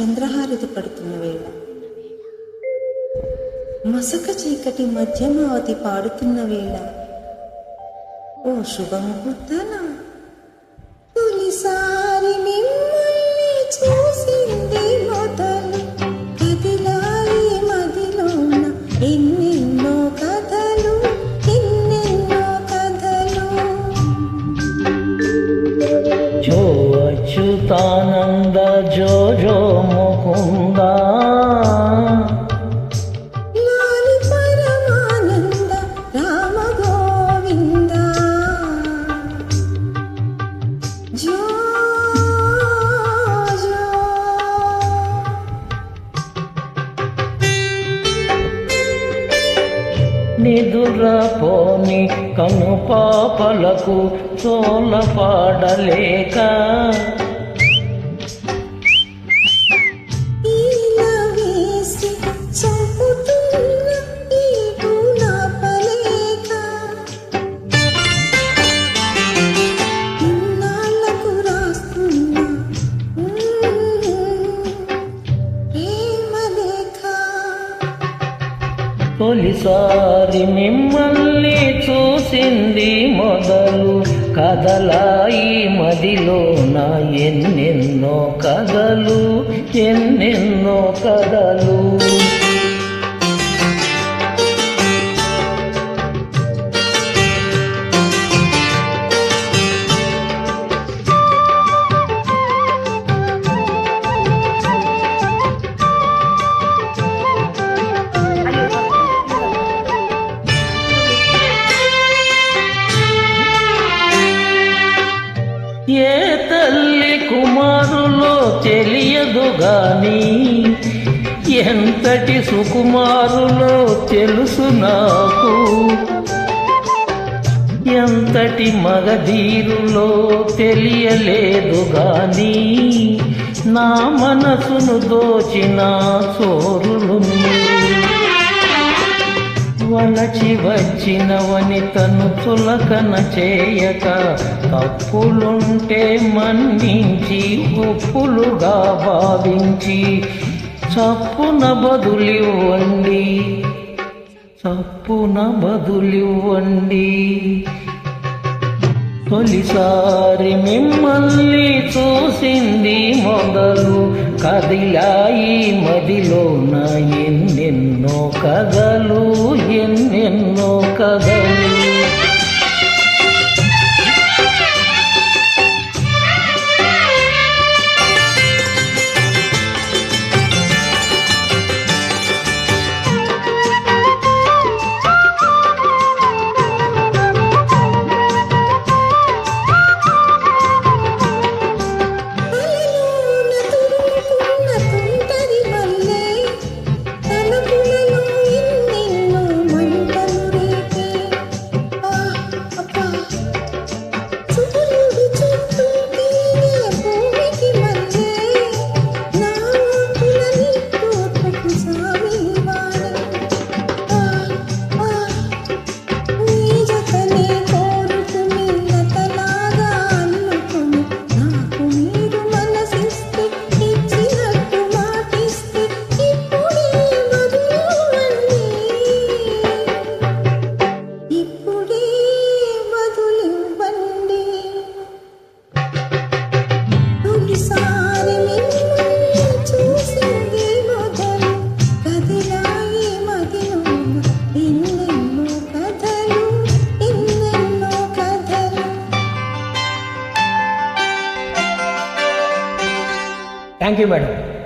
చంద్రహారతి పడుతున్న వేళ, మసక చీకటి మధ్యమావతి పాడుతున్న వేళ, ఓ శుభముహూర్తాన తొలిసారి మిమ్మల్ని చూసింది మొదలు, కదిలాయి మదిలోన ఎన్నెన్నో కథలు, ఎన్నెన్నో కథలు. జో అచ్యుతానంద జో జో ముకుంద, లాలి పరమానంద రామ గోవింద. జో జో నిదురపోని కను పాపలకు చోల పాడలేక, ఈల వేసి చంపుతున్న ఈడు నాపలేక, ఇన్నాళ్లకు రాస్తున్న ప్రేమలేఖ. తొలిసారి మిమ్మల్ని చూసింది మొదలు, కదలాయి మదిలోన ఎన్నెన్నో కథలు, ఎన్నెన్నో కథలు. ఏ తల్లి కుమారులో తెలియదు గాని, ఎంతటి సుకుమారులో తెలుసు నాకు, ఎంతటి మగధీరులో తెలియలేదు గాని, నా మనసును దోచిన చోరులు వలచి వచ్చిన వనితను చులకన చేయక, తప్పులుంటే మన్నించి ఒప్పులుగా భావించి చప్పున బదులివ్వండి, చప్పున బదులివ్వండి. తొలిసారి మిమ్మల్ని చూసింది మొదలు, కదిలాయి మదిలోన ఎన్నెన్నో కథలు, ఎన్నెన్నో కథలు. Thank you, madam.